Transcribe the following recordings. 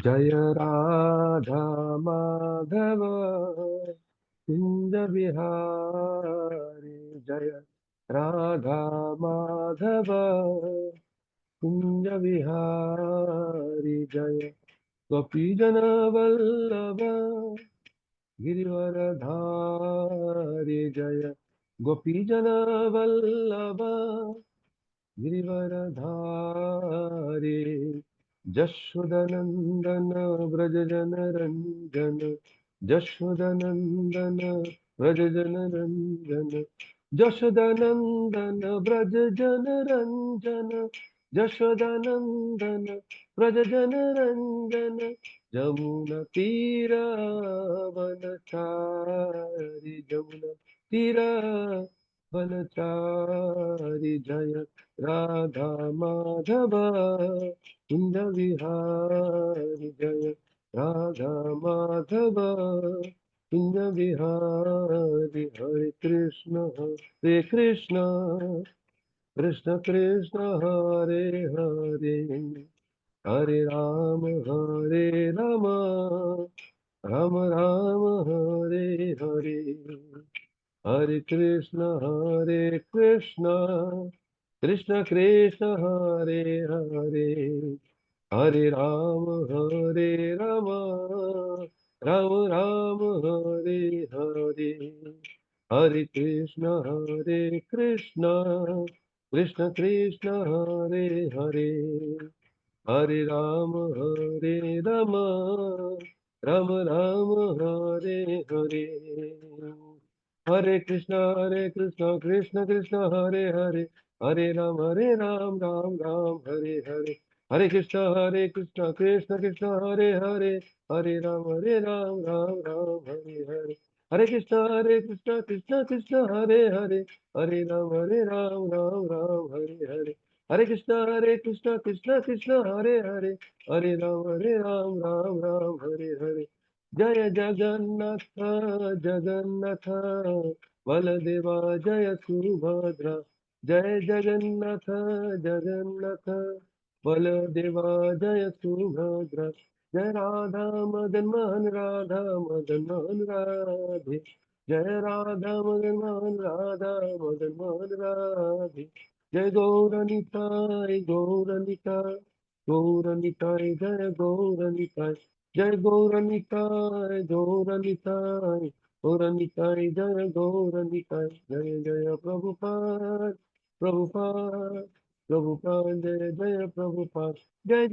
जय राधा माधव कुंज बिहारी जय राधा माधव कुंज बिहारी जय गोपीजन वल्लभ गिरिवरधारी जय गोपीजन वल्लभ गिरिवरधारी जशोदनंदन व्रज जन रंजन जशोदनंदन व्रज जन रंजन जशोदनंदन व्रज जन रंजन जशोदनंदन व्रज जन रंजन जमुना तीरा वनचारी जमुना तीरा वनचारी जय राधा माधव कुंज विहारी जय राधा माधव कुंज विहारी हरे कृष्ण कृष्ण कृष्ण हरे हरे हरे हरे राम राम राम हरे हरे हरे कृष्ण कृष्ण कृष्ण हरे हरे हरे राम राम राम हरे हरे हरे कृष्ण कृष्ण कृष्ण हरे हरे हरे राम राम राम हरे हरे हरे कृष्ण कृष्ण कृष्ण हरे हरे हरे राम राम हरे हरे हरे कृष्ण कृष्ण कृष्ण हरे राम राम हरे हरे हरे कृष्ण कृष्ण हरे राम राम हरे हरे हरे कृष्ण कृष्ण हरे राम राम हरे हरे जय जगन्नाथ बलदेवा जय सुभद्रा जय जगन्नाथ बलदेवा जय सुभद्रा जय राधा मदन मोहन राधे जय राधा मदन मोहन राधे जय गौरनिताय जय गौरनिताय जय गौरनिताय जय गौरनिताय जय जय प्रभुपाद जय जय प्रभुपाद जय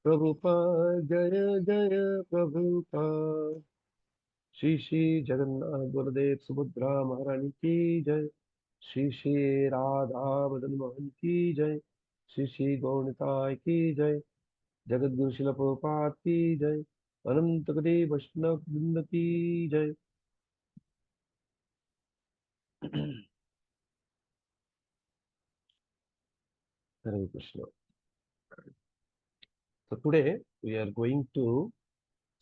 प्रभुपाद जय प्रभुपाद श्री श्री जगन्नाथ गुरुदेव सुभद्रा महारानी की जय श्री श्री राधा मदन मोहन की जय श्री श्री गौरनिताय की जय जगत गुरु शिल प्रभुपाद की जय अनंत कोटि वैष्णव वृंद की जय Hare Krishna. So today we are going to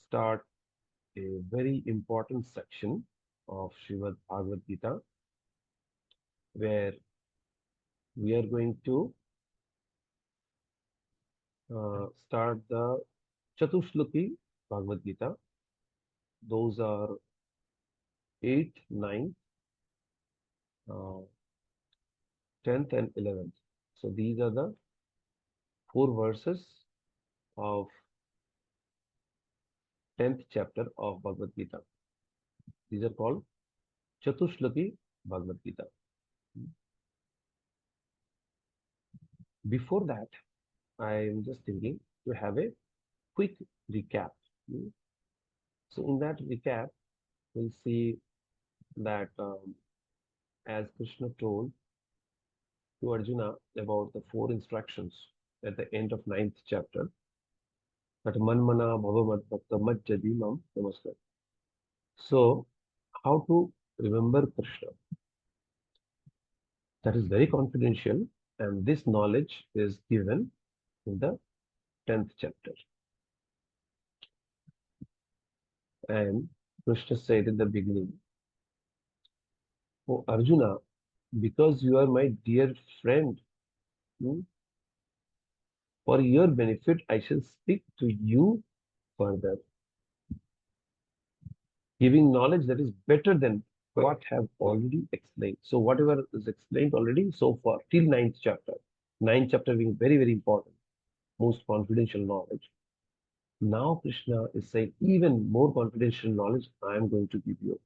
start a very important section of Srimad Bhagavad Gita where we are going to start the Chatushloki Bhagavad Gita. Those are 8th, 9th, uh, 10th and 11th. So these are the four verses of 10th chapter of Bhagavad Gita. These are called Chatushloki Bhagavad Gita. Before that, I am just thinking to have a quick recap. So in that recap, we'll see that as Krishna told to Arjuna about the four instructions at the end of ninth chapter, that manmana bhava bhakta majjadi mam namaskar. So how to remember Krishna? That is very confidential, and this knowledge is given in the 10th chapter. And Krishna said in the beginning, "Oh Arjuna, because you are my dear friend, hmm, For your benefit, I shall speak to you further, giving knowledge that is better than what have already explained. So whatever is explained already so far till ninth chapter being very, very important, most confidential knowledge. Now Krishna is saying even more confidential knowledge I am going to give you.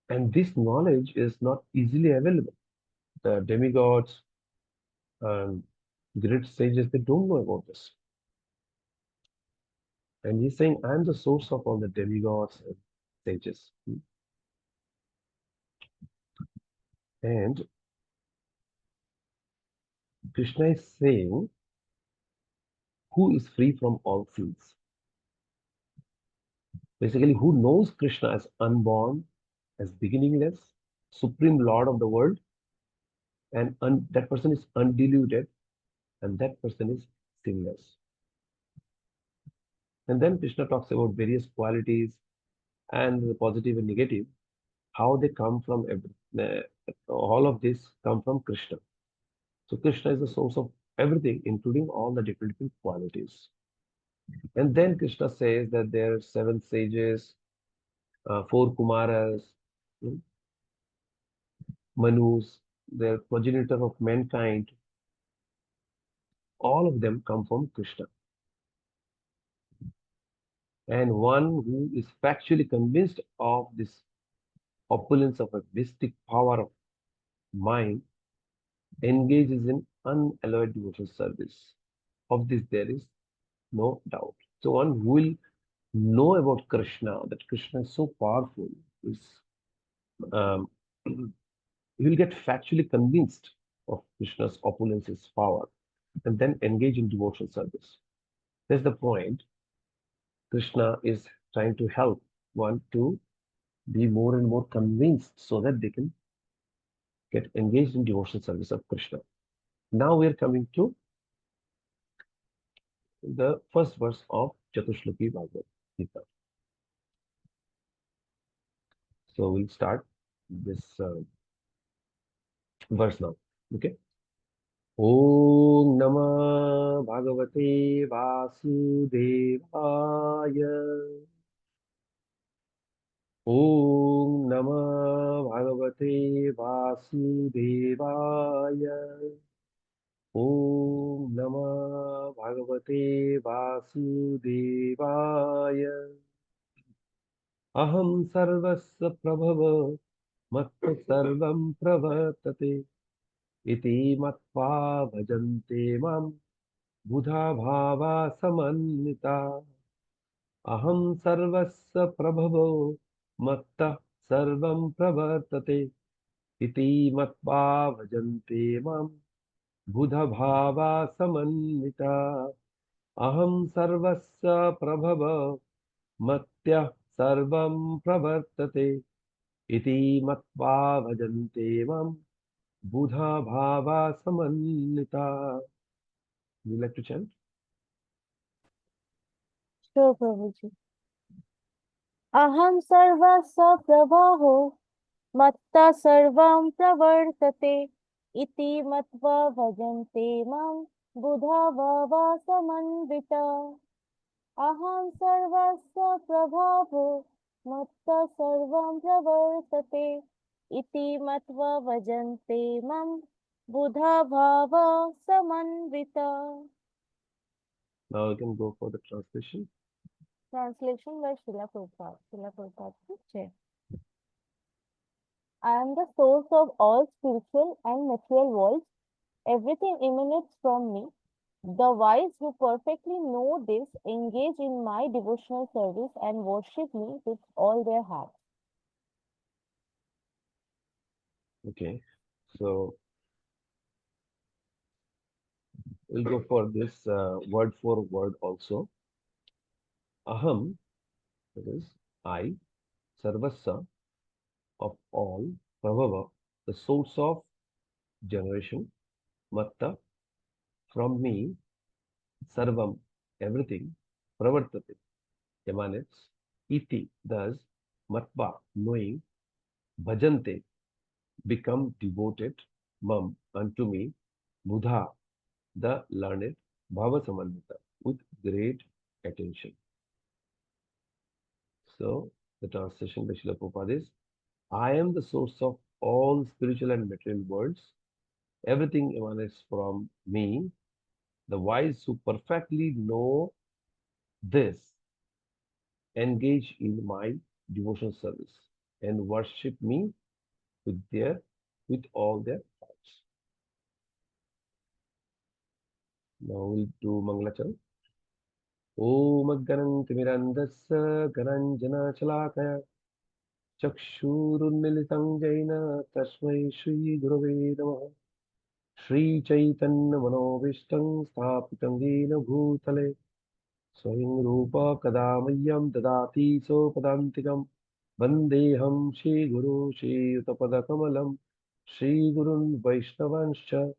And this knowledge is not easily available. The demigods and great sages, they don't know about this. And he's saying, I am the source of all the demigods and sages. And Krishna is saying, who is free from all sins? Basically, who knows Krishna as unborn, as beginningless, supreme Lord of the world, and that person is undiluted, and that person is sinless. And then Krishna talks about various qualities and the positive and negative, how they come from all of this come from Krishna. So Krishna is the source of everything, including all the different qualities. And then Krishna says that there are seven sages, four Kumaras, hmm, Manus, their progenitor of mankind. All of them come from Krishna. And one who is factually convinced of this opulence of a mystic power of mind engages in unalloyed devotional service. Of this, there is no doubt. So, one who will know about Krishna, that Krishna is so powerful, is um, he will get factually convinced of Krishna's opulence, his power, and then engage in devotional service. That's the point. Krishna is trying to help one to be more and more convinced so that they can get engaged in devotional service of Krishna. Now we are coming to the first verse of Chatushloki Bhagavad Gita. So we'll start this verse now. Okay. Om Namah Bhagavate Vasudevaya. Om Namah Bhagavate Vasudevaya. Om Namah Bhagavate Vasudevaya. Aham sarvasya prabhava matta sarvam pravartate iti matva bhajante mam buddha bhava samannita. Aham sarvasya prabhavo matta sarvam pravartate iti matva bhajante mam buddha bhava samannita. Aham sarvasya prabhava mattya sarvam pravartate iti matva bhajante mam buddha bhava samannita. Would you like to chant? Sure, Prabhuji. Aham sarvasya prabhaho matta sarvam pravartate iti matva bhajante mam buddha bhava samanvita. Aham sarvasya prabhaho matta sarvam pravartate iti matva bhajante mam buddha bhava samanvita. Now you can go for the translation. Translation by Srila Prabhupada. Srila Prabhupada ki Jai. I am the source of all spiritual and material worlds. Everything emanates from me. The wise who perfectly know this engage in my devotional service and worship me with all their hearts. Okay, so we'll go for this word for word also. Aham, that is I, Sarvasya, of all, Prabhava, the source of generation, Matta, from me, Sarvam, everything, Pravartate, emanates, Iti, thus, Matva, knowing, Bhajante, become devoted, Mam, unto me, Buddha, the learned Bhava Samandita with great attention. So, the translation by Srila Prabhupada is, I am the source of all spiritual and material worlds. Everything emanates from me. The wise who perfectly know this engage in my devotional service and worship me with their with all their hearts. Now we'll do Mangalacharan. Om Agganam Timirandasya Garanjana Chalakaya Chakshurunmilitam Jaina Tasmai Shri Gurave Namaha Shri Chaitanya Manobishtam Sthapitam Yena Bhutale Swayam Rupa Kadamayyam Dadati Sopadantikam Vandeham Shri Guru Shri Utapadakamalam Shri Gurun Vaishnavanscha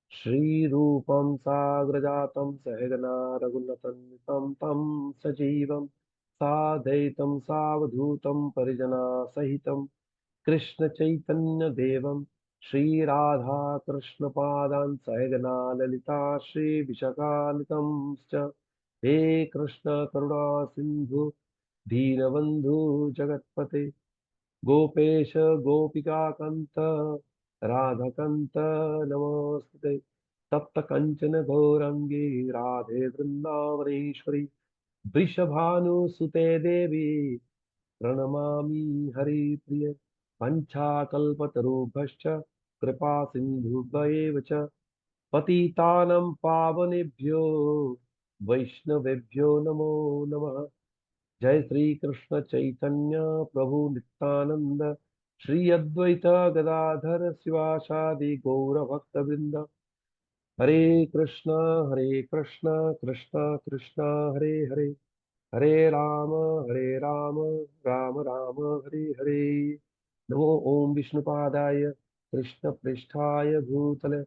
Shri Rupam Sagrajatam Sahagana Raghunathan Tam Sajivam Sadaitam Savadhutam Parijana Sahitam Krishna Chaitanya Devam Shri Radha Krishna Padan Sahagana Lalita Shri Vishakanitam He Krishna Karuna Sindhu Deenabandhu Jagatpate Gopesh गोपिकान्त Radhakant नमोस्तुते तप्त कंचन गौरंगी राधे वृंदावनेश्वरी वृषभानुसुते देवी प्रणमामि हरिप्रिय पञ्चाकल्पतरुभ्यश्च कृपा सिन्धुभ्येव च पतितानं पावनेभ्यो वैष्णवेभ्यो नमो नमः जय श्री कृष्ण चैतन्य प्रभु नित्यानंद श्री अद्वैत गदाधर शिवासादि गौर भक्त वृंद हरे कृष्ण कृष्ण कृष्ण हरे हरे हरे हरे राम राम राम हरे हरे नमो ओम विष्णुपादाय कृष्ण पृष्ठाय भूतले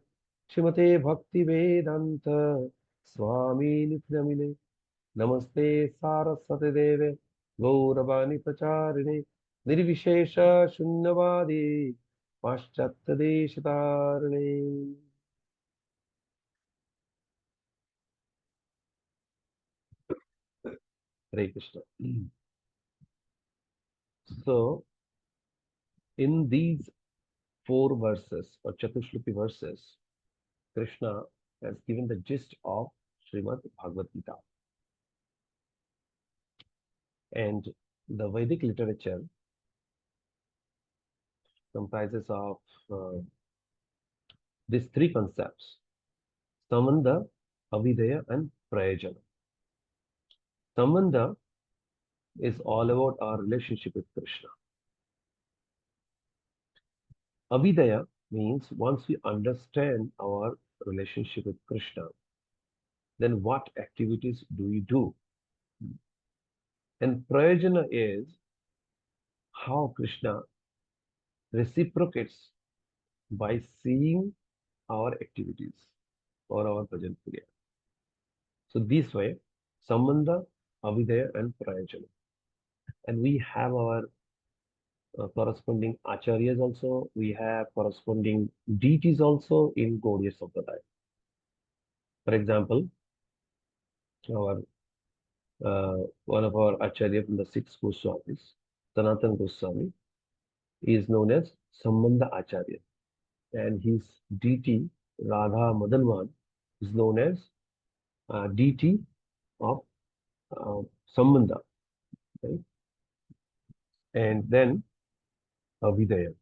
श्रीमते भक्ति वेदांत स्वामी नित्यमिने नमस्ते सारस्वती देवे गौरवाणी प्रचारिणे निर्विशेष शून्यवादी पाश्चात्य देश तारिणे Hare Krishna. So, in these four verses or Chatushloki verses, Krishna has given the gist of Srimad Bhagavad Gita. And the Vedic literature comprises of uh, these three concepts: Samandha, Avidaya, and Prayojana. Samandha is all about our relationship with Krishna. Avidaya means once we understand our relationship with Krishna, then what activities do we do? And Prayojana is how Krishna reciprocates by seeing our activities or our bhajan kriya. So this way, Sambandha, Avidaya, and Prayojana. And we have our corresponding acharyas also. We have corresponding deities also in Gaudiya Sampradaya. For example, our one of our acharya from the six Goswamis, Sanatan Goswami, is known as Sambandha Acharya, and his deity Radha Madanwan is known as deity of uh, Sambandha, right? And then Avidaya.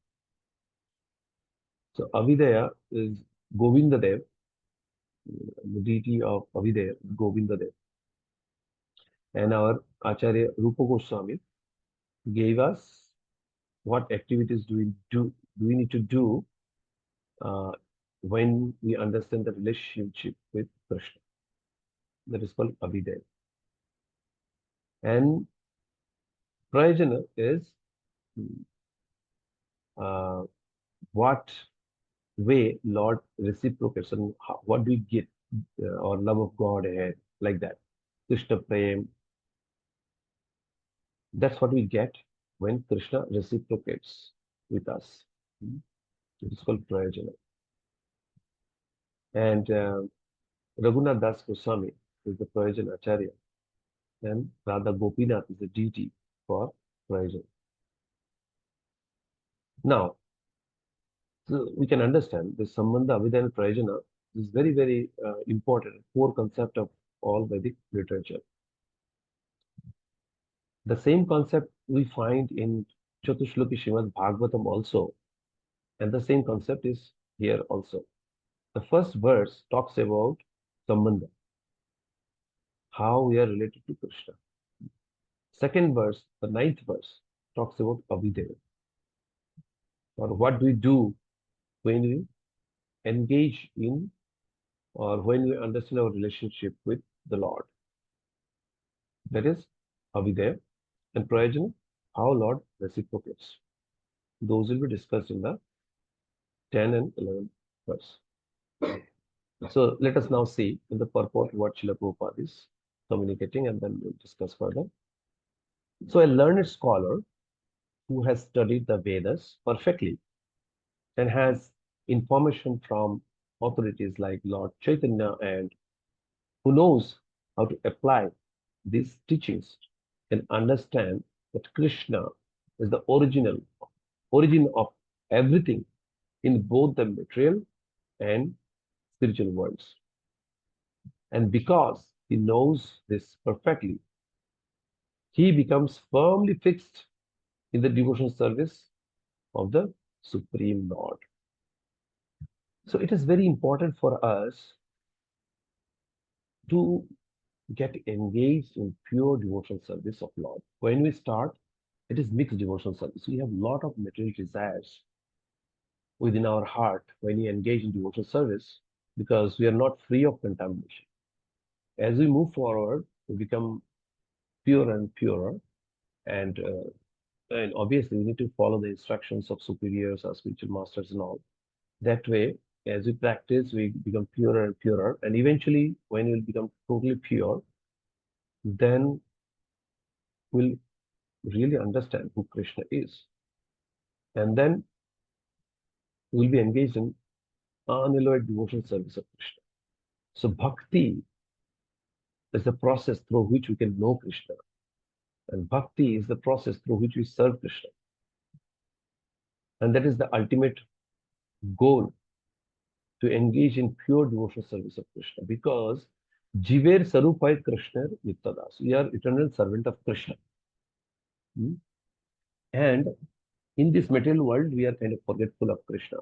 So Avidaya is Govinda Dev, the deity of Avidaya, Govinda Dev, and our Acharya Rupa Goswami gave us what activities do we need to do uh, when we understand the relationship with Krishna. That is called Abhidaya. And Prayojana is uh, what way Lord reciprocates and how, what do we get or love of God ahead, like that. Krishna Prem, that's what we get when Krishna reciprocates with us. It is called Prayojana. And Raghunath Das Goswami is the Prayojan Acharya, and Radha Gopinath is the deity for Prayojan. Now, so we can understand the Sambandha, Avidya, and Prayojana is very, very important, core concept of all Vedic literature. The same concept we find in Chatushloki Srimad Bhagavatam also, and the same concept is here also. The first verse talks about Sambandha, how we are related to Krishna. Second verse, the ninth verse, talks about Avidya, or what do we do when we engage in or when we understand our relationship with the Lord. That is Avidya, and Prayojana, how Lord reciprocates. Those will be discussed in the 10 and 11 verse. So let us now see in the purport what Srila Prabhupada is communicating, and then we'll discuss further. So a learned scholar who has studied the Vedas perfectly and has information from authorities like Lord Chaitanya, and who knows how to apply these teachings, can understand that Krishna is the origin of everything in both the material and spiritual worlds. And because he knows this perfectly, he becomes firmly fixed in the devotional service of the Supreme Lord. So it is very important for us to get engaged in pure devotional service of Lord. When we start, it is mixed devotional service. We have a lot of material desires within our heart when we engage in devotional service, because we are not free of contamination. As we move forward, we become purer and purer, and obviously we need to follow the instructions of superiors or spiritual masters and all. That way, as we practice, we become purer and purer, and eventually, when we become totally pure, then we'll really understand who Krishna is, and then we'll be engaged in unalloyed devotional service of Krishna. So bhakti is the process through which we can know Krishna, and bhakti is the process through which we serve Krishna, and that is the ultimate goal, to engage in pure devotional service of Krishna, because Jiver Sarupai Krishna Nityadas. We are eternal servant of Krishna. Hmm? And in this material world, we are kind of forgetful of Krishna.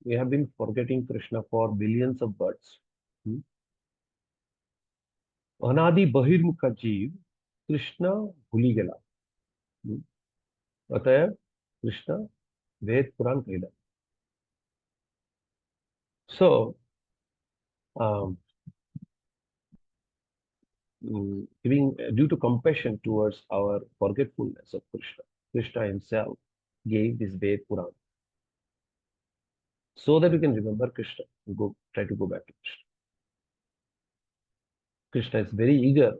We have been forgetting Krishna for billions of births. Hmm? अनादि बहिर्मुख जीव कृष्ण भूली गेला. Hmm? अतएव कृष्ण वेद पुराण कहला. So, um, giving due to compassion towards our forgetfulness of Krishna, Krishna himself gave this Ved Puran so that we can remember Krishna and try to go back to Krishna. Krishna is very eager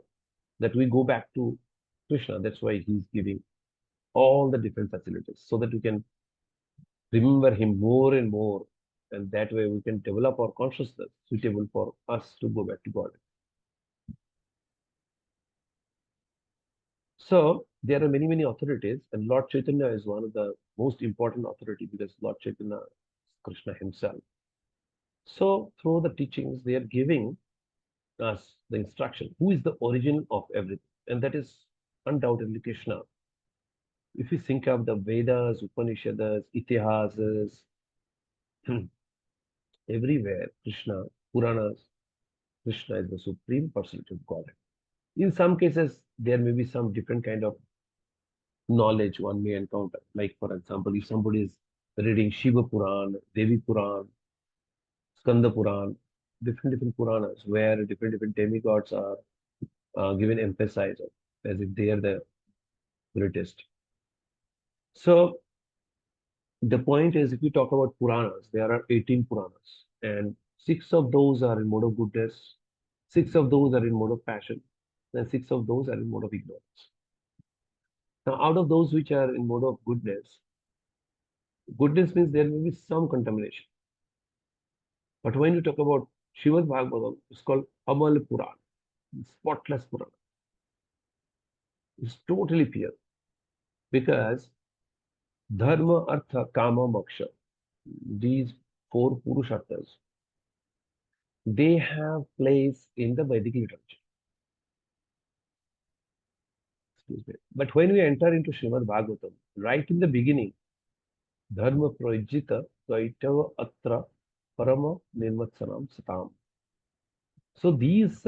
that we go back to Krishna. That's why he's giving all the different facilities so that we can remember him more and more, and that way we can develop our consciousness suitable for us to go back to God. So there are many, many authorities, and Lord Chaitanya is one of the most important authority, because Lord Chaitanya is Krishna himself. So through the teachings, they are giving us the instruction, who is the origin of everything, and that is undoubtedly Krishna. If you think of the Vedas, Upanishads, Itihasas, everywhere, Krishna, Puranas, Krishna is the supreme personality of God. In some cases, there may be some different kind of knowledge one may encounter. Like, for example, if somebody is reading Shiva Puran, Devi Puran, Skanda Puran, different Puranas, where different demigods are given emphasis as if they are the greatest. So the point is, if we talk about Puranas, there are 18 Puranas, and six of those are in mode of goodness, six of those are in mode of passion, and six of those are in mode of ignorance. Now, out of those which are in mode of goodness means there will be some contamination. But when you talk about Srimad Bhagavatam is called Amal Puran, spotless Puran. It's totally pure because Dharma, Artha, Kama, Moksha, these four Purusharthas, they have place in the Vedic literature. Excuse me. But when we enter into Srimad Bhagavatam, right in the beginning, Dharma Projita Kaitava Atra Parama Nirvatsanam Satam. So these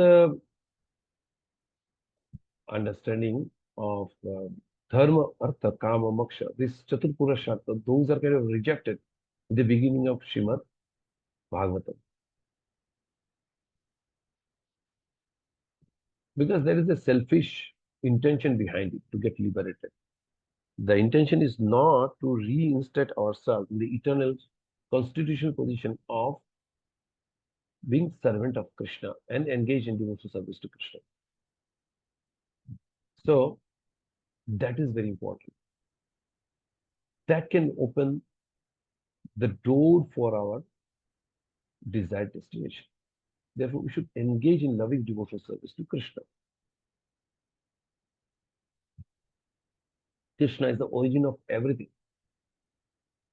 understanding of Dharma, Artha, Kama, Moksha, this Chaturpurashartha, those are kind of rejected in the beginning of Srimad Bhagavatam. Because there is a selfish intention behind it to get liberated. The intention is not to reinstate ourselves in the eternal constitutional position of being servant of Krishna and engage in devotional service to Krishna. So that is very important. That can open the door for our desired destination. Therefore, we should engage in loving devotional service to Krishna. Krishna is the origin of everything.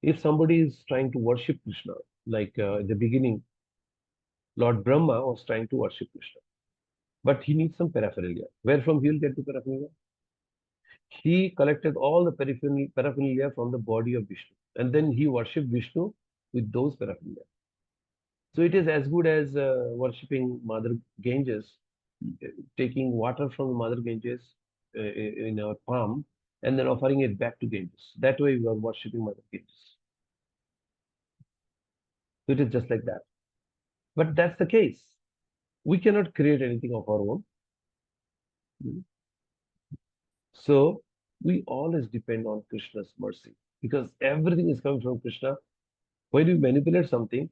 If somebody is trying to worship Krishna, like in the beginning, Lord Brahma was trying to worship Krishna, but he needs some paraphernalia. Where from he will get the paraphernalia? He collected all the paraphernalia from the body of Vishnu, and then he worshipped Vishnu with those paraphernalia. So it is as good as worshipping Mother Ganges, taking water from Mother Ganges in our palm and then offering it back to Ganges. That way we are worshipping Mother Ganges. So it is just like that. But that's the case. We cannot create anything of our own. So we always depend on Krishna's mercy because everything is coming from Krishna. When we manipulate something,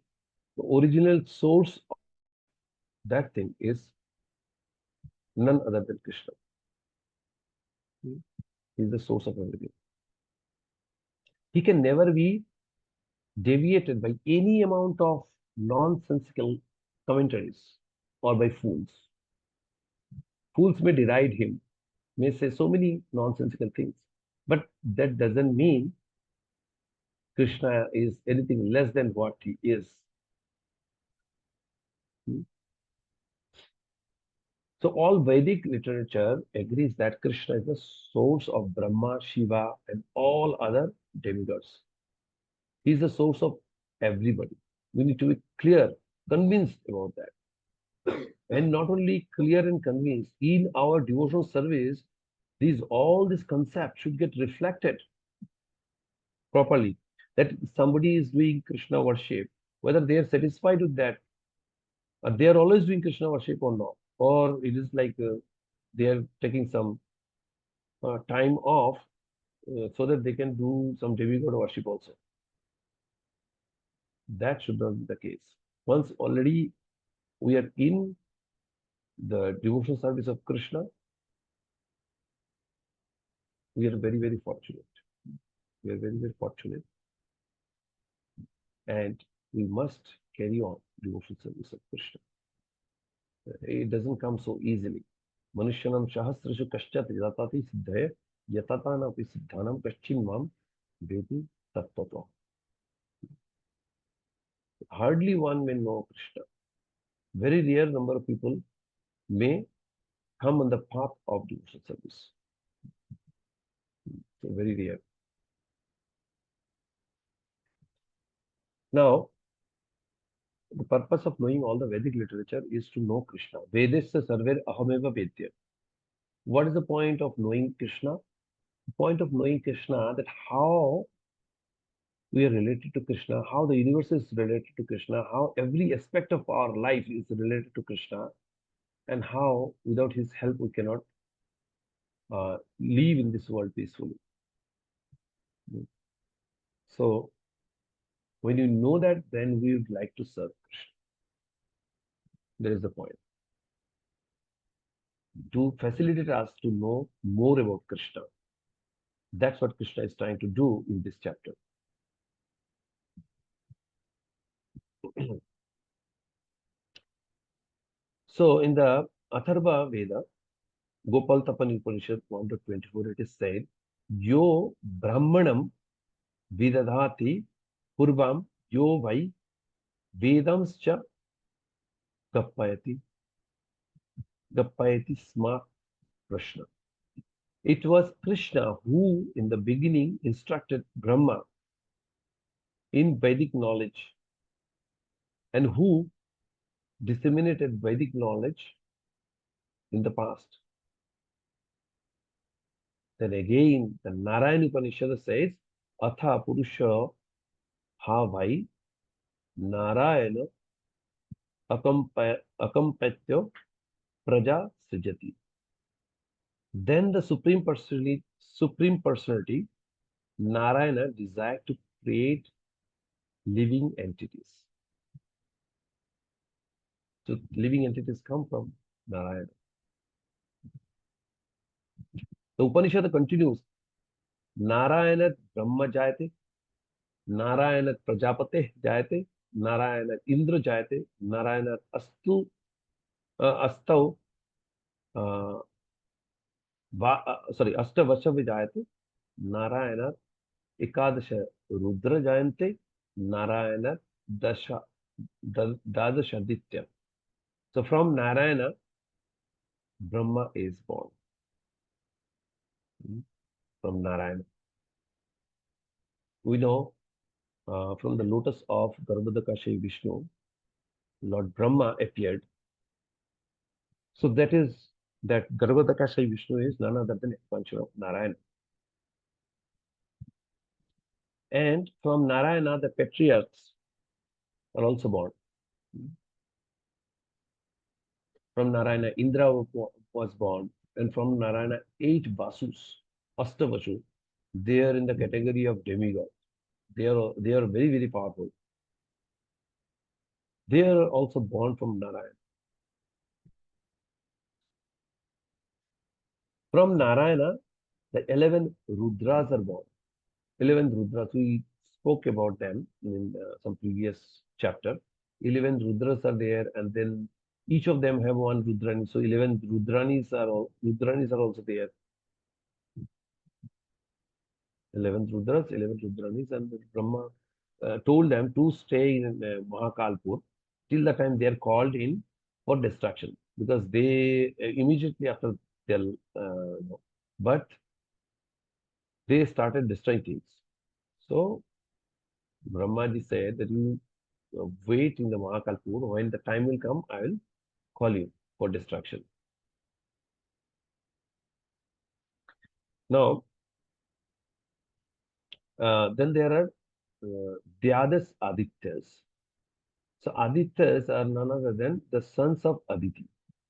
the original source of that thing is none other than Krishna. He is the source of everything. He can never be deviated by any amount of nonsensical commentaries or by fools. Fools may deride him, may say so many nonsensical things, but that doesn't mean Krishna is anything less than what he is. So all Vedic literature agrees that Krishna is the source of Brahma, Shiva, and all other demigods. He is the source of everybody. We need to be clear, convinced about that. And not only clear and convinced, in our devotional service, all these concepts should get reflected properly. That somebody is doing Krishna worship, whether they are satisfied with that, or they are always doing Krishna worship or not, or it is like they are taking some time off so that they can do some demigod worship also. That should not be the case. Once already we are in the devotional service of Krishna, we are very, very fortunate. We are very, very fortunate. And we must carry on devotional service of Krishna. It doesn't come so easily. Manushyanam shahasrashu kaschat yatati siddhaya yatatanapi siddhanam kaschin mam vedi tattvato. Hardly one may know Krishna. Very rare number of people may come on the path of devotional service. So very rare. Now, the purpose of knowing all the Vedic literature is to know Krishna. Vedasya sarver ahameva vedya. What is the point of knowing Krishna? The point of knowing Krishna, that how we are related to Krishna, how the universe is related to Krishna, how every aspect of our life is related to Krishna, and how without his help we cannot live in this world peacefully. So, when you know that, then we would like to serve Krishna. There is the point. To facilitate us to know more about Krishna. That's what Krishna is trying to do in this chapter. So in the Atharva Veda, Gopal Tapan Upanishad 1.24, it is said, Yo Brahmanam Vidadhati Purvam Yo Vai Vedamscha Gappayati Gappayati Sma Krishna. It was Krishna who, in the beginning, instructed Brahma in Vedic knowledge and who disseminated Vedic knowledge in the past. Then again, the Narayana Upanishad says, Atha Purusha Havai Narayana Akampatyo Praja Srijati. Then the Supreme Personality, Narayana, desired to create living entities. So living entities come from Narayana. The Upanishad continues, Narayana Brahma Jayate, Narayana Prajapate Jayate, Narayana Indra Jayate, Narayana Astau, uh, Astavasha Vijayate, Narayana Ekadasha Rudra Jayante, Narayana Dadashaditya. So from Narayana, Brahma is born. From Narayana. We know from the lotus of Garbhodakashayi Vishnu, Lord Brahma appeared. So that Garbhodakashayi Vishnu is none other than expansion of Narayana. And from Narayana, the patriarchs are also born. From Narayana, Indra was born. And from Narayana, 8 Vasus, Astavashu, they are in the category of demigod. They are very, very powerful. They are also born from Narayana. From Narayana, the 11 Rudras are born. 11 Rudras, we spoke about them in some previous chapter. 11 Rudras are there, and then each of them have one Rudrani. So 11 Rudranis are also there. 11 Rudras, 11 Rudranis, and Brahma told them to stay in Mahakalpur till the time they are called in for destruction, because they immediately after their but they started destroying things. So Brahmaji said that you wait in the Mahakalpur. When the time will come, I will call you for destruction. Now, then there are Dyadas Adityas. So Adityas are none other than the sons of Aditi.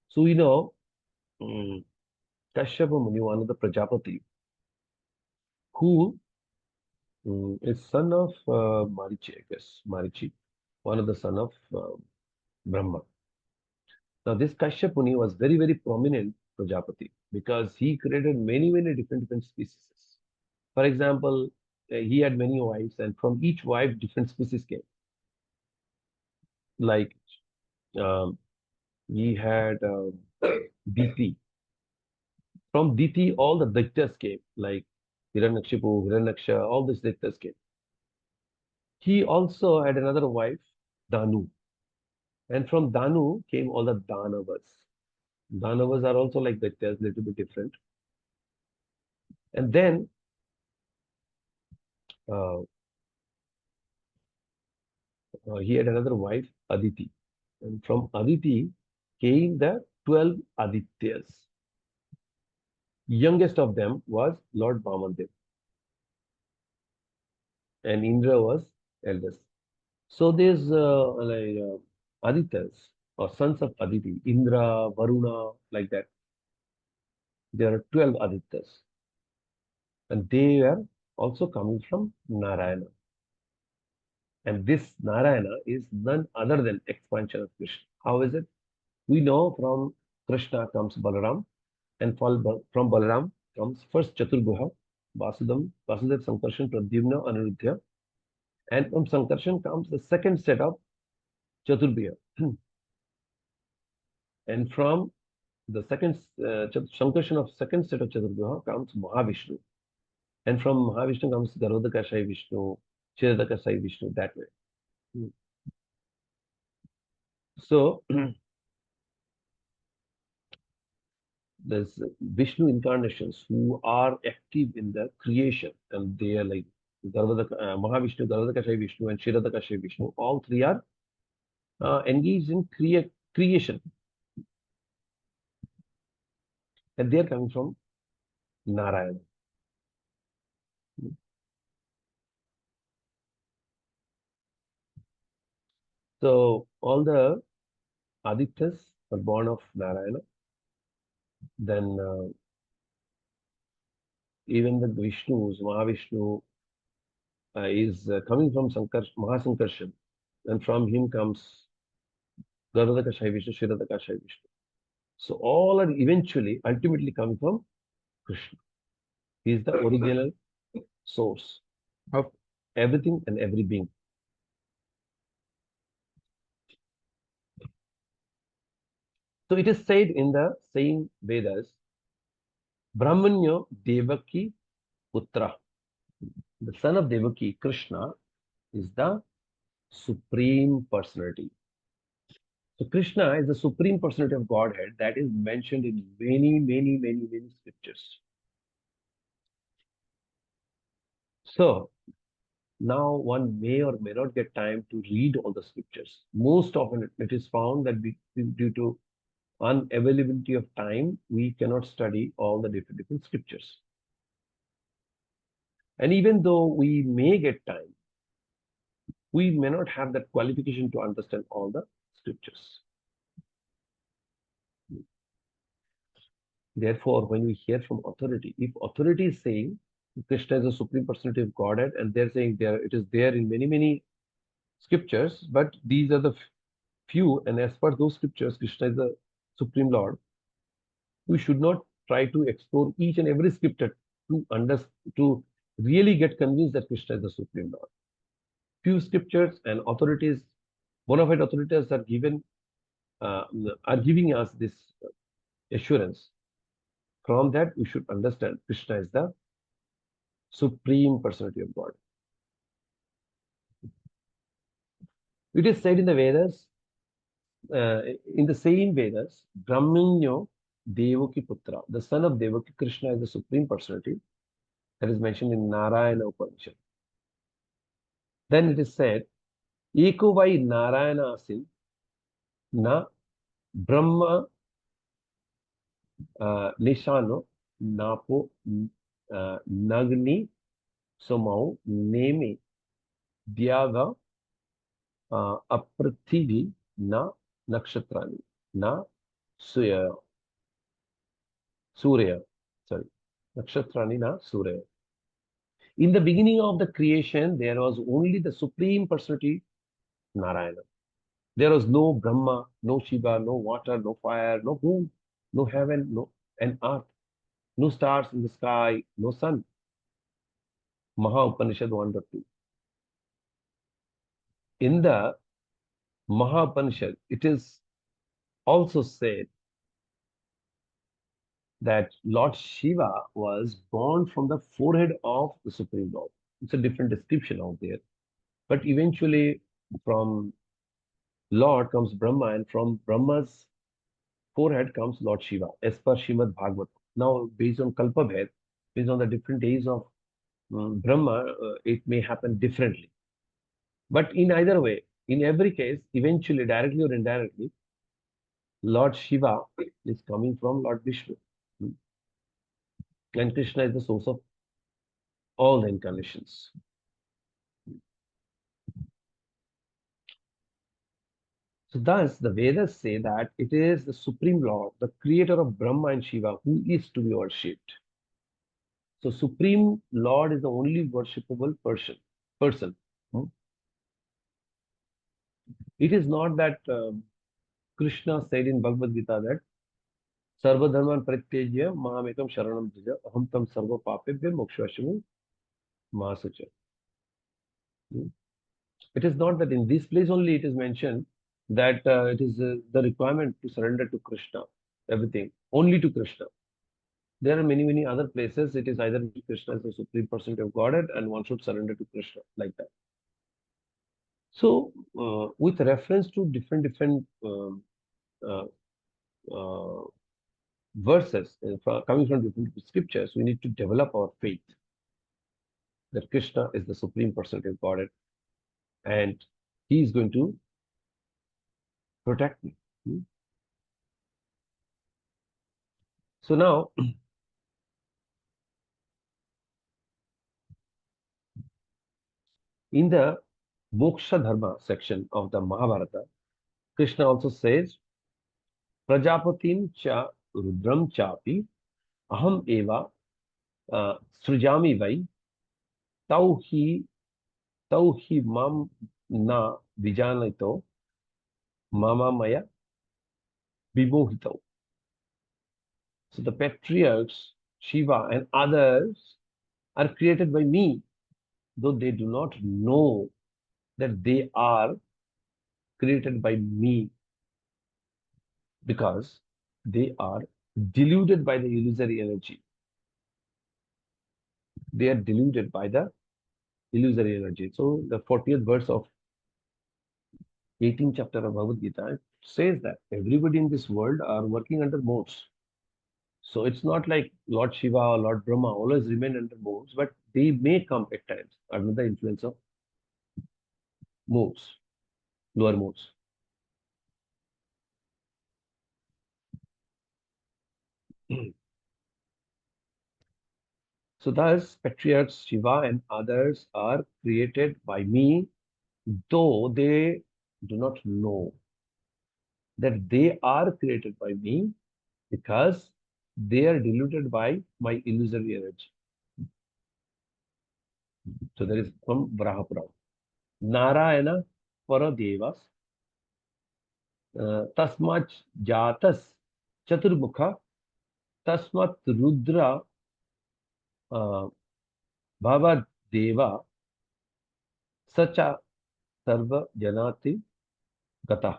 So we know um, Kashyapa Muni, one of the Prajapati, who is son of Marichi, I guess, Marichi, one of the son of Brahma. Now, this Kashyap Muni was very, very prominent Prajapati because he created many, many different species. For example, he had many wives, and from each wife, different species came. Like um, he had Diti. From Diti, all the Daityas came, like Hiranyakshipu, Hiranyaksha, all these Daityas came. He also had another wife, Danu. And from Danu came all the Danavas. Danavas are also like Daityas, little bit different. And then uh, he had another wife, Aditi. And from Aditi came the 12 Adityas. Youngest of them was Lord Vamandev, and Indra was eldest. So there's Adityas or sons of Aditi, Indra, Varuna, like that. There are 12 Adityas, and they are also coming from Narayana. And this Narayana is none other than expansion of Krishna. How is it? We know from Krishna comes Balaram, and from Balaram comes first Chaturbhuja, Vasudev, Sankarshan, Pradyumna, Aniruddha, and from Sankarshan comes the second set of Chaturbhuja. And from the second Sankarshan of second set of Chaturbhuja comes Mahavishnu. And from Mahavishnu comes Garvodakashayi Vishnu, Chiradakashayi Vishnu, that way. So there's Vishnu incarnations who are active in the creation, and they are like Mahavishnu, Garvodakashayi Vishnu, and Chiradakashayi Vishnu. All three are engaged in creation, and they are coming from Narayana. So all the Adityas are born of Narayana. Then even the Vishnus, Mahavishnu is coming from Mahasankarshan, and from him comes Garvodakashayi Vishnu, Shiradakashayi Vishnu. So all are eventually, ultimately coming from Krishna. He is the original source of everything and every being. So it is said in the same Vedas, Brahmanya Devaki Putra. The son of Devaki, Krishna, is the supreme personality. So Krishna is the supreme personality of Godhead that is mentioned in many scriptures. So now one may or may not get time to read all the scriptures. Most often it is found that due to unavailability of time, we cannot study all the different scriptures. And even though we may get time, we may not have that qualification to understand all the scriptures. Therefore, when we hear from authority, if authority is saying Krishna is the supreme personality of Godhead, and they're saying it is there in many scriptures, but these are the few, and as per those scriptures, Krishna is the supreme Lord. We should not try to explore each and every scripture to really get convinced that Krishna is the supreme Lord. Few scriptures and authorities, bona fide authorities uh, are giving us this assurance. From that, we should understand Krishna is the supreme personality of God. It is said in the Vedas, in the same Vedas, Brahmanyo Devaki Putra, the son of Devaki, Krishna is the supreme personality. That is mentioned in Narayana Upanishad. Then it is said, Eko vai Narayana asin, na Brahma Nishano, Napo Nagni Somau Neme Dyaga Aprathivi na Nakshatrani na Suya Surya. Sorry. Nakshatrani na Surya. In the beginning of the creation, there was only the supreme personality, Narayana. There was no Brahma, no Shiva, no water, no fire, no moon, no heaven, no and earth, no stars in the sky, no sun. Maha Upanishad 1.2. In the Maha Upanishad, it is also said that Lord Shiva was born from the forehead of the Supreme Lord. It's a different description out there. But eventually, from Lord comes Brahma, and from Brahma's forehead comes Lord Shiva, as per Srimad Bhagavatam. Now, based on Kalpabhed, based on the different days of Brahma, it may happen differently. But in either way, in every case, eventually, directly or indirectly, Lord Shiva is coming from Lord Vishnu. And Krishna is the source of all the incarnations. So thus, the Vedas say that it is the Supreme Lord, the creator of Brahma and Shiva, who is to be worshipped. So Supreme Lord is the only worshipable person. Hmm? It is not that Krishna said in Bhagavad Gita that Sarvadharman Pratyajya Mahamekam Sharanam Jaja Aham Tam Sarva Papebhya Mokshashami Mahasacha. Hmm? It is not that in this place only it is mentioned that it is the requirement to surrender to Krishna, everything, only to Krishna. There are many, many other places. It is either Krishna is the supreme person of Godhead and one should surrender to Krishna, like that. So, with reference to different uh, uh, verses coming from different scriptures, we need to develop our faith that Krishna is the supreme personality of Godhead and he is going to protect me. Hmm? So now, in the Moksha Dharma section of the Mahabharata, Krishna also says, Prajapatim cha rudram chapi aham eva srijami vai tau hi mam na vijanito mama maya vimohito. So the patriarchs, Shiva and others are created by me, though they do not know that they are created by me because they are deluded by the illusory energy. They are deluded by the illusory energy. So the 40th verse of 18th chapter of Bhagavad Gita says that everybody in this world are working under modes. So it's not like Lord Shiva or Lord Brahma always remain under modes, but they may come at times under the influence of modes, lower modes. So thus, patriarchs Shiva and others are created by me, though they do not know that they are created by me because they are deluded by my illusory energy. So there is from Brahapura. Narayana Paradevas Tasmat Jatas Chaturmukha Tasmat Rudra Bhavadeva Sacha Sarva Janati Gata.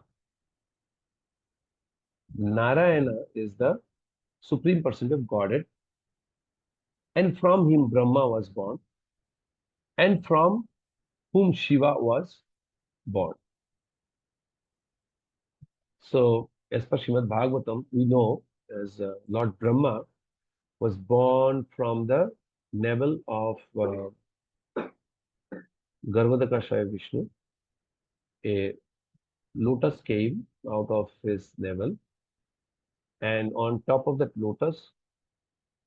Narayana is the supreme person of Godhead, and from him Brahma was born, and from whom Shiva was born. So, as per Srimad Bhagavatam, we know as Lord Brahma was born from the navel of Garvadakashaya Vishnu. A lotus came out of his navel, and on top of that lotus,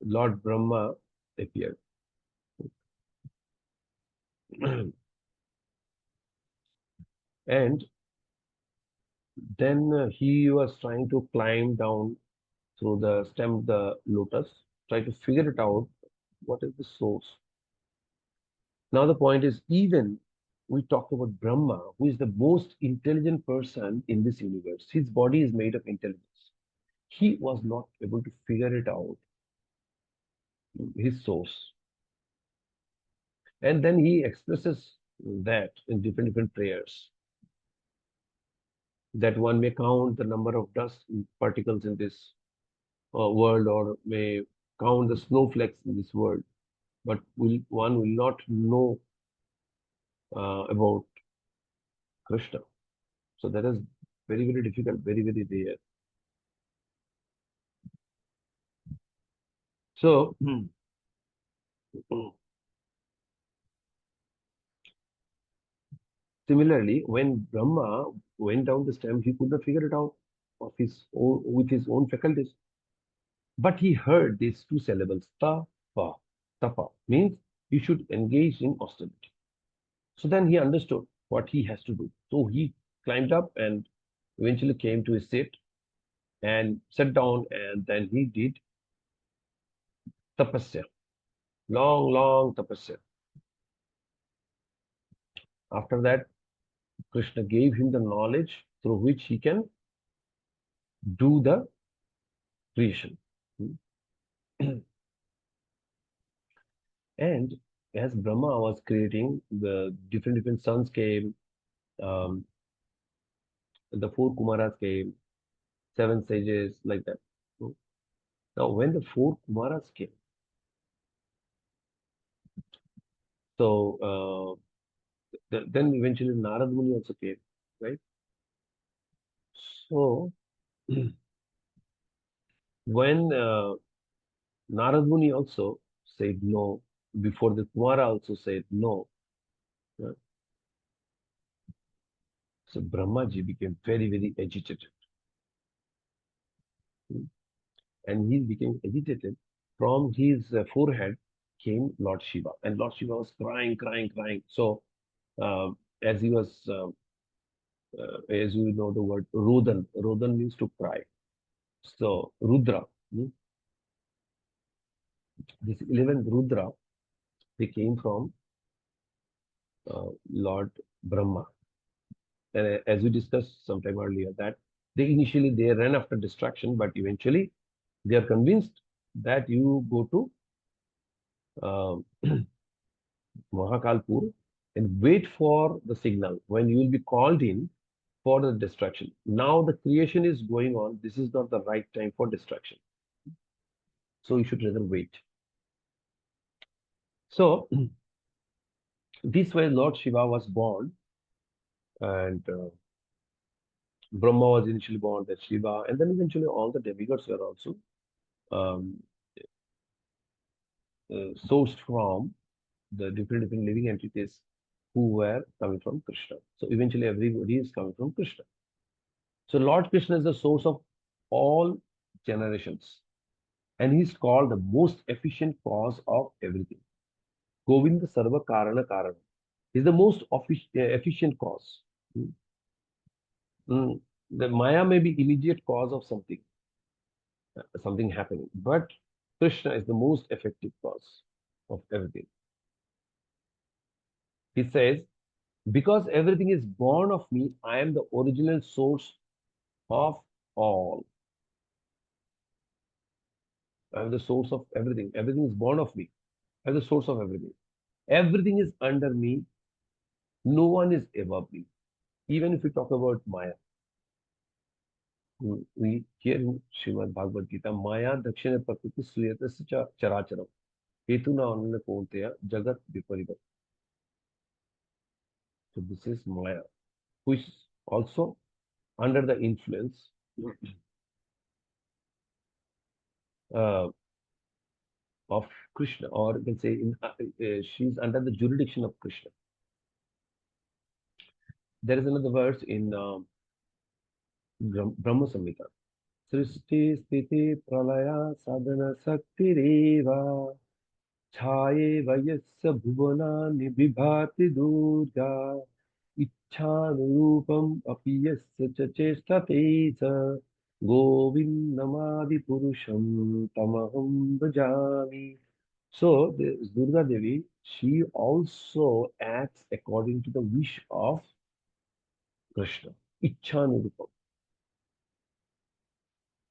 Lord Brahma appeared. And then he was trying to climb down through the stem of the lotus, try to figure it out what is the source. Now the point is, even we talk about Brahma, who is the most intelligent person in this universe. His body is made of intelligence. He was not able to figure it out, his source. And then he expresses that in different prayers, that one may count the number of dust particles in this world or may count the snowflakes in this world, but one will not know about Krishna. So that is very, very difficult, very, very rare. So, similarly, when Brahma went down the stem, he could not figure it out of his own, with his own faculties. But he heard these two syllables, tapa. Tapa means you should engage in austerity. So then he understood what he has to do. So he climbed up and eventually came to his seat and sat down, and then he did tapasya, long, long tapasya. After that, Krishna gave him the knowledge through which he can do the creation. And as Brahma was creating, the different suns came, um, The four Kumaras came, seven sages, like that. Hmm. Now, when the four Kumaras came, so then eventually Narad Muni also came, right? So when Narad Muni also said no, before the Kumara also said no, uh, so Brahmaji became very, very agitated. Hmm. And he became agitated. From his forehead came Lord Shiva, and Lord Shiva was crying, crying, crying. So, uh, as he was, as you know, the word Rodan, Rodan means to cry. So, Rudra, this 11th Rudra, they came from Lord Brahma. And as we discussed sometime earlier, that they ran after distraction, but eventually they are convinced that you go to uh, Mahakalpur and wait for the signal when you will be called in for the distraction. Now the creation is going on. This is not the right time for distraction. So you should rather wait. So this way Lord Shiva was born, and Brahma was initially born, then Shiva, and then eventually all the demigods were also um, sourced from the different living entities who were coming from Krishna. So eventually everybody is coming from Krishna. So Lord Krishna is the source of all generations, and he is called the most efficient cause of everything. Govinda Sarva Karana Karana is the most efficient cause. Mm. Mm. The Maya may be immediate cause of something, something happening, but Krishna is the most effective cause of everything. He says, because everything is born of me, I am the original source of all. I am the source of everything. Everything is born of me. I am the source of everything. Everything is under me. No one is above me. Even if we talk about Maya, we hear in Srimad Bhagavad Gita, Maya Dakshina Prakriti Suyata Characharam. Hetuna Anana Konteya Jagat Viparivat. So this is Maya, which is also under the influence uh, of Krishna, or you can say she's under the jurisdiction of Krishna. There is another verse in Brahma Samhita. Srishti Sthiti Pralaya Sadhana Sakti Reva Chhaye Vayasya Bhuvana Nibhati Durga Ichhanurupam Apiyasya Chechestate Sa Govindamadi Purusham Tamaham Bhajami. So, this Durga Devi, she also acts according to the wish of Krishna, Ichhanurupam.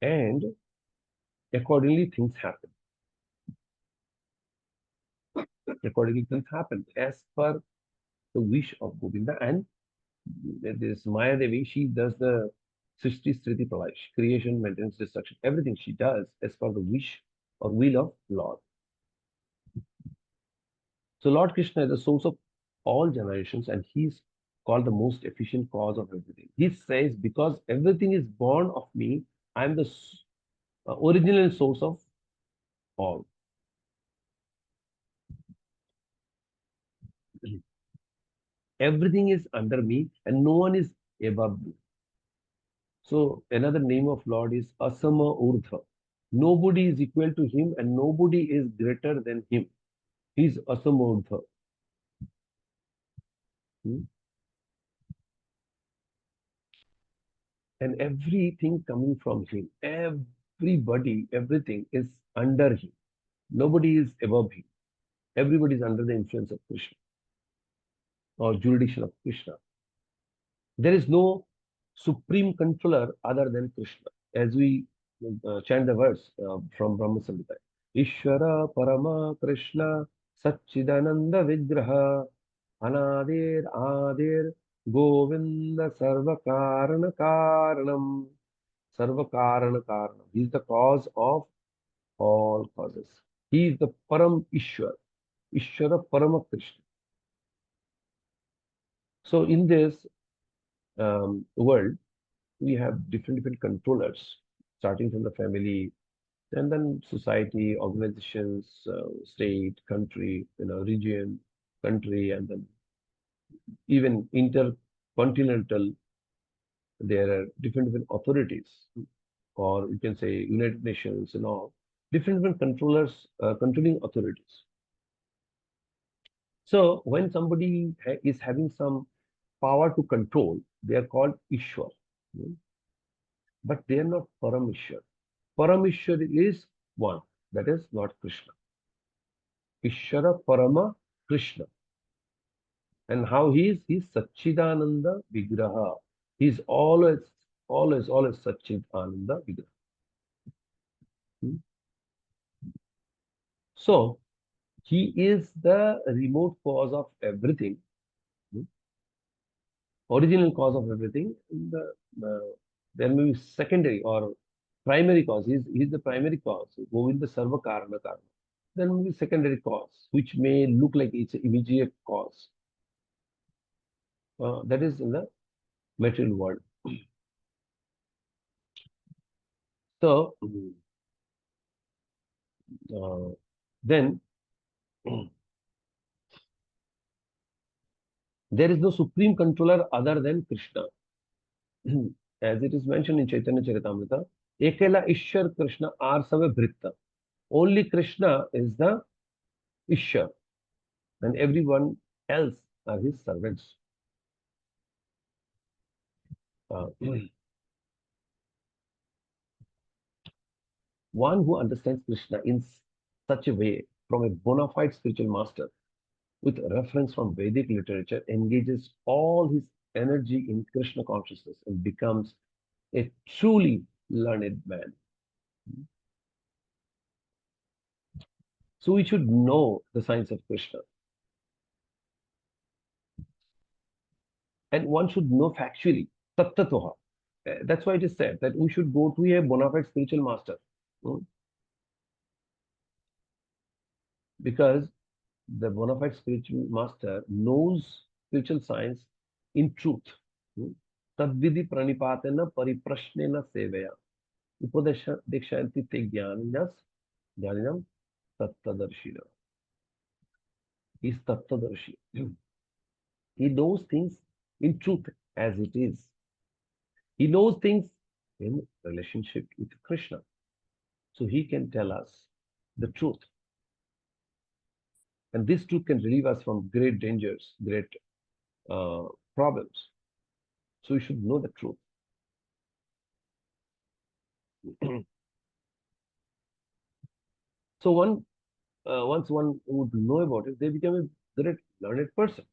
And accordingly, things happen. Accordingly, things happen as per the wish of Govinda. And this Maya Devi, she does the Srishti Sriti Pralaya, creation, maintenance, destruction, everything she does as per the wish or will of Lord. So Lord Krishna is the source of all generations, and he's called the most efficient cause of everything. He says, because everything is born of me, I am the original source of all. Everything is under me, and no one is above me. So another name of Lord is Asama Urdhva. Nobody is equal to him, and nobody is greater than him. He's Asama Urdhva. Hmm? And everything coming from him, everybody, everything is under him. Nobody is above him. Everybody is under the influence of Krishna or jurisdiction of Krishna. There is no supreme controller other than Krishna. As we chant the verse from Brahma Samhita, Ishvara Parama Krishna Satchidananda Vigraha Anadir Adir Govinda Sarva Karana Karanam. Sarva Karana Karanam. He is the cause of all causes. He is the Param Ishwar. Ishwara Parama Krishna. So in this world, we have different controllers, starting from the family, and then society, organizations, state, country, region, country, and then even intercontinental. There are different authorities, or you can say United Nations and all, different controllers, controlling authorities. So when somebody is having some power to control, they are called Ishwar, mm, but they are not Paramishwar. Paramishwar is one, that is not Krishna. Ishwara Parama Krishna. And how he is? He is Satchidananda Vigraha. He is always Satchidananda Vigraha. Hmm. So he is the remote cause of everything, hmm, original cause of everything. There may be secondary or primary cause. He is the primary cause. Govinda Sarva Karana Karana. There may be secondary cause, which may look like it's an immediate cause. That is in the material world. So then there is no supreme controller other than Krishna. As it is mentioned in Chaitanya Charitamrita, Ekala Ishwar Krishna Arsava Vritta. Only Krishna is the Ishwar, and everyone else are his servants. Uh, one who understands Krishna in such a way from a bona fide spiritual master with reference from Vedic literature engages all his energy in Krishna consciousness and becomes a truly learned man. So we should know the science of Krishna. And one should know factually, tattatoha. That's why it is said that we should go to a bona fide spiritual master. mm, Because the bona fide spiritual master knows spiritual science in truth. mm. Tadvidi pranipatena pariprashnena sevaya. Upadesha dekshanti te jnaninam tattadarshina. He is tattadarshi. He knows things in truth as it is. He knows things in relationship with Krishna. So he can tell us the truth. And this truth can relieve us from great dangers, great uh, problems. So we should know the truth. So once one would know about it, they become a great learned person.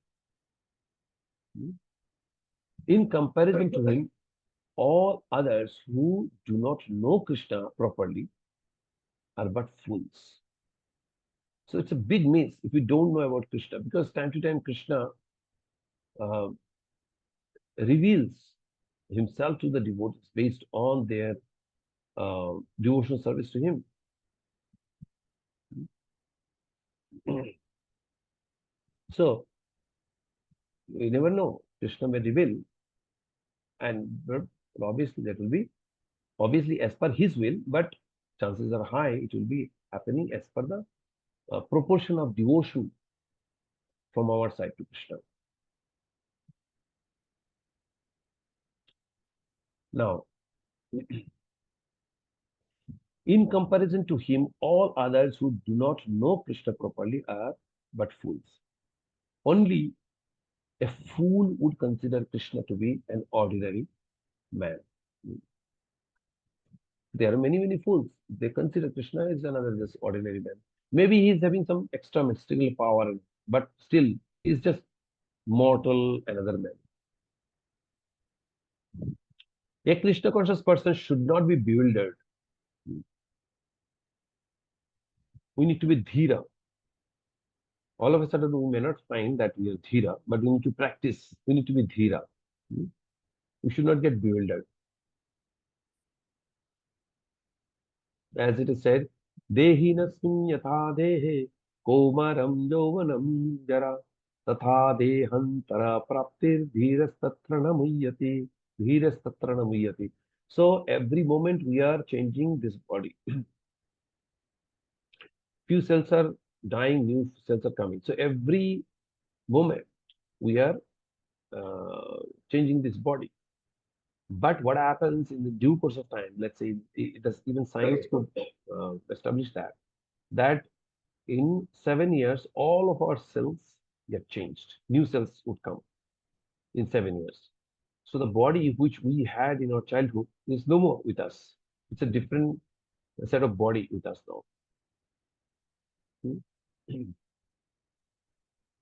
In comparison to him, all others who do not know Krishna properly are but fools. So it's a big miss if we don't know about Krishna, because time to time Krishna uh, reveals himself to the devotees based on their devotional service to him. So we never know. Krishna may reveal, and but obviously that will be obviously as per his will, but chances are high it will be happening as per the proportion of devotion from our side to Krishna. Now, in comparison to him, all others who do not know Krishna properly are but fools. Only a fool would consider Krishna to be an ordinary man. There are many fools. They consider Krishna is another just ordinary man. Maybe he is having some extra mystical power, but still he is just mortal, another man. A Krishna conscious person should not be bewildered. We need to be dhira. All of a sudden, we may not find that we are dhira, but we need to practice. We need to be dhira. Hmm? We should not get bewildered. As it is said, Dehi nasmin yatha dehe komaram yovanam jara tatha dehantara praptir dhirastattra namuyyati dhirastattra namuyyati. So every moment we are changing this body. Few cells are dying, new cells are coming. So every moment we are changing this body. But what happens in the due course of time? Let's say it does, even science could establish that in 7 years, all of our cells get changed. New cells would come in 7 years. So the body which we had in our childhood is no more with us. It's a different set of body with us now. Hmm.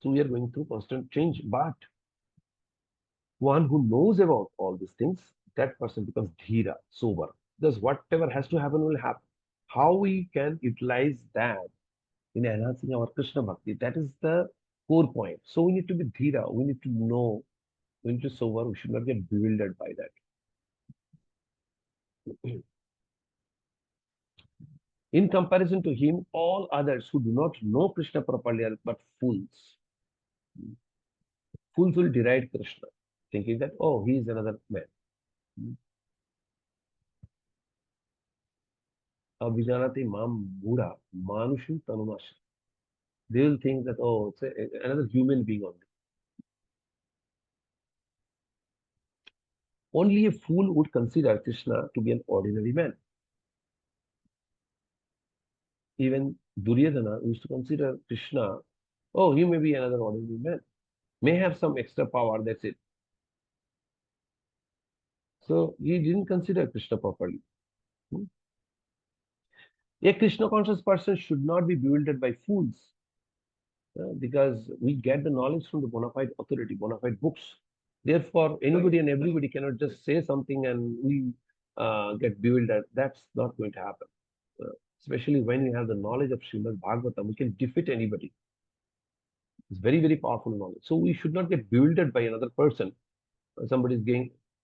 So we are going through constant change. But one who knows about all these things, that person becomes dhira, sober. Because whatever has to happen will happen. How we can utilize that in enhancing our Krishna bhakti, that is the core point. So we need to be dhira. We need to know. We need to sober. We should not get bewildered by that. In comparison to him, all others who do not know Krishna properly are but fools. Fools will deride Krishna, thinking that, oh, he is another man. Abhijanati mam mura manushu tanumash. They will think that, oh, it's another human being only. Only a fool would consider Krishna to be an ordinary man. Even Duryodhana used to consider Krishna, oh, he may be another ordinary man, may have some extra power, that's it. So he didn't consider Krishna properly. Hmm? A Krishna conscious person should not be bewildered by fools because we get the knowledge from the bona fide authority, bona fide books. Therefore, anybody and everybody cannot just say something and we get bewildered. That's not going to happen. Especially when we have the knowledge of Srimad Bhagavatam, we can defeat anybody. It's very, very powerful knowledge. So we should not get bewildered by another person. Somebody is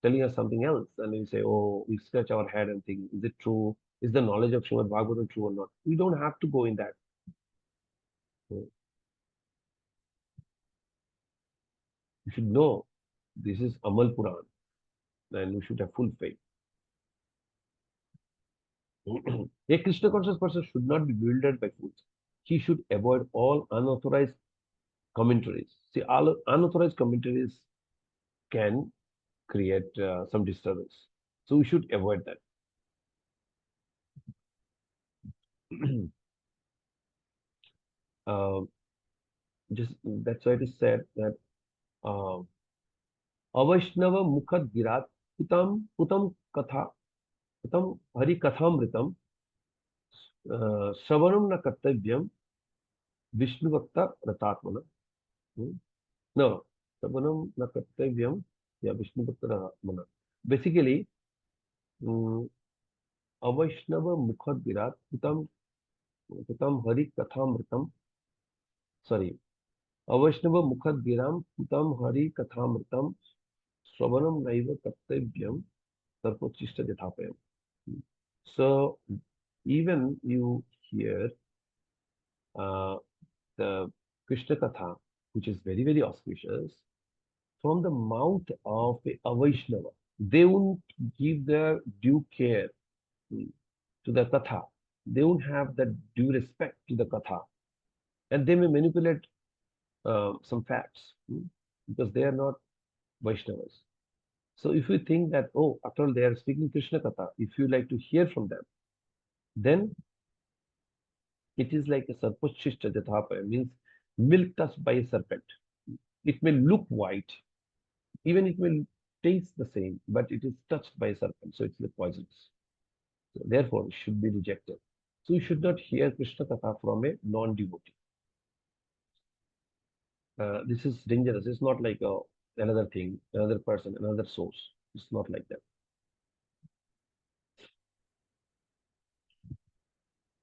telling us something else, and we say, oh, we scratch our head and think, is it true? Is the knowledge of Srimad Bhagavatam true or not? We don't have to go in that. So you should know this is Amal Puran, and we should have full faith. A Krishna conscious person should not be bewildered by fools. He should avoid all unauthorized commentaries. See, all unauthorized commentaries can create some disturbance. So we should avoid that. uh, just that's why it is said that अवैष्णव मुखद गिरात पुतम पुतम कथा पुतम हरि कथामृतम श्रवणम न कर्तव्यम विष्णु भक्त रतात्मन no श्रवणम न कर्तव्यम या विष्णु भक्त रतात्मन basically अवैष्णव मुखद गिरात पुतम पुतम Hari कथामृतम sorry अवैष्णव मुखद Giram पुतम Hari कथामृतम श्रवणम naive Kartavyam सर्वोच्चिष्ट यथापयम. So even you hear uh, the Krishna Katha, which is very, very auspicious, from the mouth of a Vaishnava. They won't give their due care to the Katha. They won't have the due respect to the Katha. And they may manipulate some facts because they are not Vaishnavas. So if you think that, oh, after all, they are speaking Krishna Katha, if you like to hear from them, then it is like a sarpachishta jathapaya, means milk touched by a serpent. It may look white, even it may taste the same, but it is touched by a serpent, so it's like poisonous. So therefore, it should be rejected. So you should not hear Krishna Katha from a non-devotee. This is dangerous. It's not like another thing, another person, another source. It's not like that.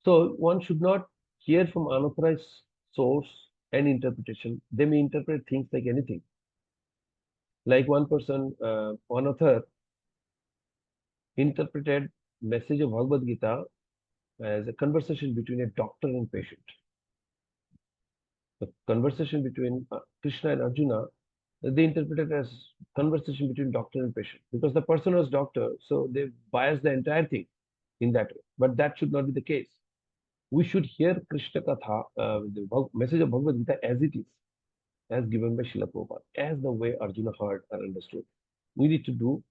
So one should not hear from unauthorized source and interpretation. They may interpret things like anything. Like one person, one author interpreted message of Bhagavad Gita as a conversation between a doctor and patient. The conversation between Krishna and Arjuna, they interpreted as conversation between doctor and patient because the person was doctor, so they biased the entire thing in that way. But that should not be the case. We should hear Krishna Katha, the message of Bhagavad Gita as it is, as given by Srila Prabhupada, as the way Arjuna heard or understood. We need to do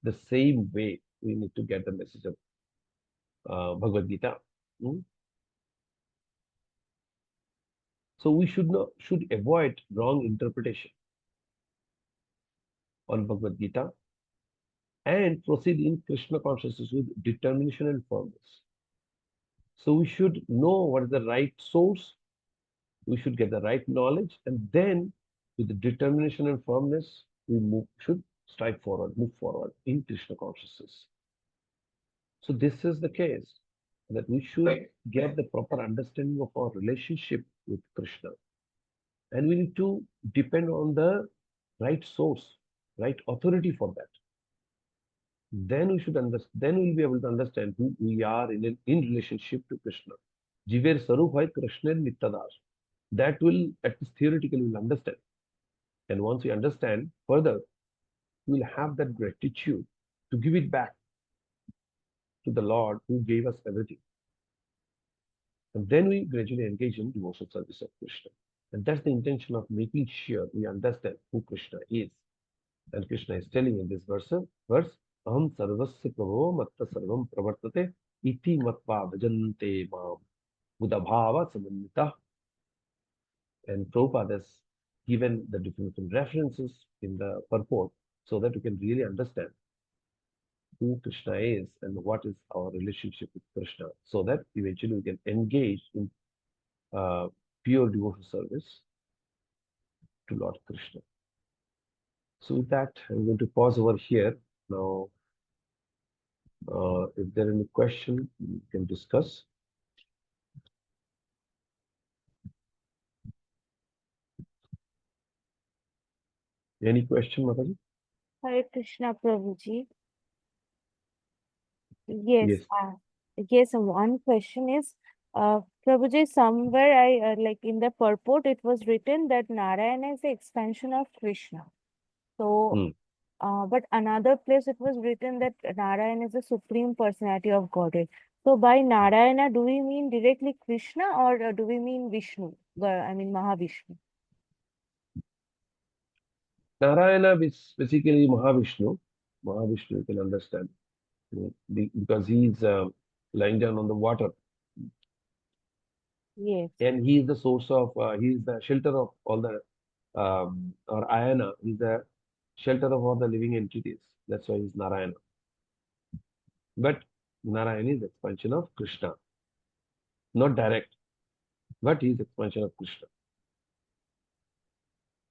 the same way. We need to get the message of Bhagavad Gita. Hmm? So we should avoid wrong interpretation on Bhagavad Gita and proceed in Krishna consciousness with determination and firmness. So we should know what is the right source, we should get the right knowledge, and then with the determination and firmness, should strive forward, move forward in Krishna consciousness. So this is the case that we should get the proper understanding of our relationship with Krishna. And we need to depend on the right source, right authority for that. Then we should understand, then we'll be able to understand who we are in relationship to Krishna. Jiver Sarup hai Krishna Nittadar. That will, at least theoretically, we'll understand. And once we understand further, we'll have that gratitude to give it back to the Lord who gave us everything. And then we gradually engage in devotional service of Krishna. And that's the intention of making sure we understand who Krishna is. And Krishna is telling in this verse, Aham sarvasya prabho matta sarvam pravartate iti matva bhajante mam buddhabhava samannita. And Prabhupada has given the different references in the purport so that we can really understand who Krishna is and what is our relationship with Krishna, so that eventually we can engage in pure devotional service to Lord Krishna. So with that, I'm going to pause over here. Now, if there are any question, we can discuss. Any question, Mataji? Hare Krishna Prabhuji. Yes, Yes. yes. One question is, Prabhuji, somewhere like in the purport, it was written that Narayana is the expansion of Krishna. So, Hmm. but another place it was written that Narayana is the supreme personality of Godhead. So, by Narayana, do we mean directly Krishna or do we mean Vishnu? I mean Mahavishnu. Narayana is basically Mahavishnu. Mahavishnu, you can understand, because he's lying down on the water, Yes. and he is the source of, he is the shelter of all the, or Ayana, he's the shelter of all the living entities. That's why he's Narayana. But Narayana is expansion of Krishna, not direct, but he's expansion of Krishna.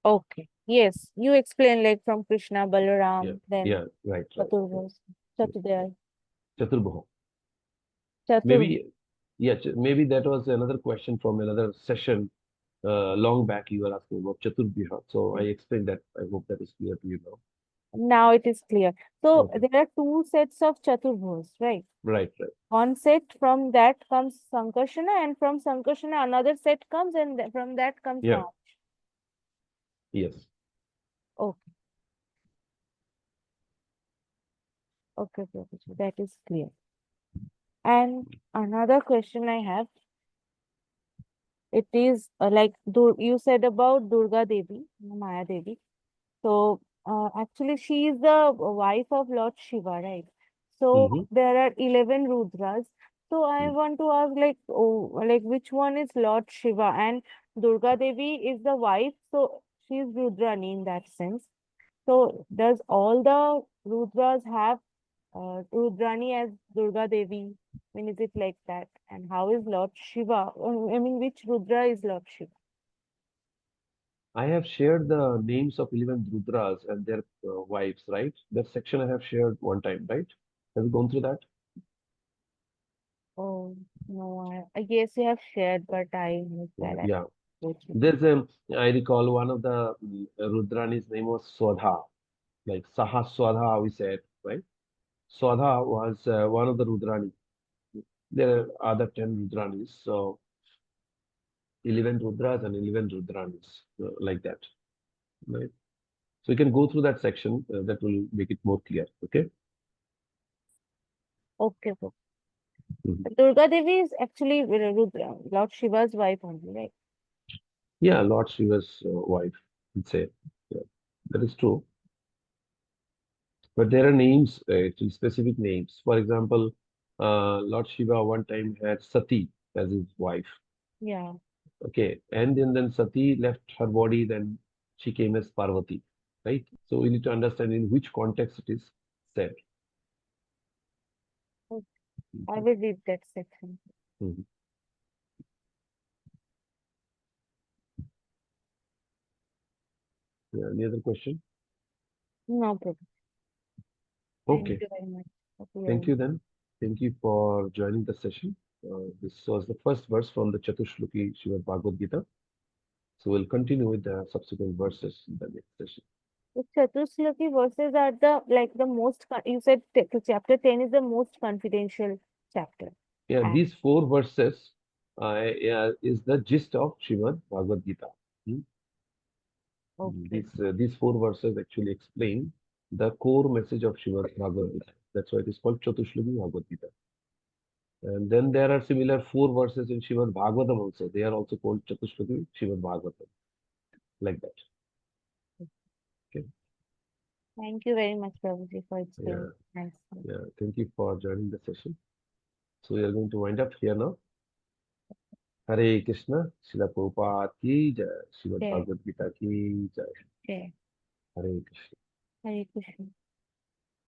Okay. Yes. You explain like from Krishna, Yeah, Balaram, then yeah, right. Chaturvas, Yes, yeah. Chatudaya, Chaturbhuva. Chatur. Maybe, yeah, maybe that was another question from another session. Long back, you were asking about Chaturbhuva. So I explained that. I hope that is clear to you now. Now it is clear. So Okay. there are two sets of Chaturbhus, right? Right. One set, from that comes Sankarshana, and from Sankarshana another set comes, and from that comes Yeah, Mahavishnu. yes. Okay, okay, Prabhuji, that is clear. And another question I have, it is like you said about Durga Devi, Maya Devi. So actually, she is the wife of Lord Shiva, right? So Mm-hmm. there are 11 Rudras. So I want to ask, like, oh, like which one is Lord Shiva? And Durga Devi is the wife, so she is Rudrani in that sense. So does all the Rudras have Rudrani as Durga Devi? I mean, is it like that? And how is Lord Shiva? I mean, which Rudra is Lord Shiva? I have shared the names of 11 Rudras and their wives, right? That section I have shared one time, right? Have you gone through that? Oh, no, I guess you have shared, but I missed that. Yeah. Okay. There's a, I recall one of the Rudrani's name was Swadha, like Sahaswadha, we said, right? Swadha was one of the Rudrani. There are other 10 Rudranis, so 11 Rudras and 11 Rudranis, like that, right? So you can go through that section, that will make it more clear, okay? Okay. Okay. Mhm. Durga Devi is actually Rudra, Lord Shiva's wife only, right? Yeah, Lord Shiva's wife, you'd say. Yeah, that is true. But there are names, actually specific names. For example, Lord Shiva one time had Sati as his wife. Yeah. Okay, and then Sati left her body, then she came as Parvati, right? So we need to understand in which context it is said. Okay. I Mhm. will read that section. Mhm. Yeah, any other question? No problem. Thank Okay, you very much for thank hearing. you then. Thank you for joining the session. This was the first verse from the Chatushloki Srimad Bhagavad Gita. So we'll continue with the subsequent verses in the next session. The Chatusloki verses are the like the most. You said chapter 10 is the most confidential chapter. Yeah, And these four verses yeah, is the gist of Srimad Bhagavad Gita. Hmm? okay. These four verses actually explain the core message of Srimad Bhagavad Gita. That's why it is called Chatushloki Bhagavad Gita. And then there are similar four verses in Srimad Bhagavatam also. They are also called Chatushloki Srimad Bhagavatam, like that. Okay. Thank you very much, Prabhuji, for explaining. Yeah, Nice. yeah. Thank you for joining the session. So we are going to wind up here now. Hare Krishna, Srila Prabhupada ki jai, Srimad Okay. Bhagavad Gita ki jai. Okay. Hare Krishna. Hare Krishna.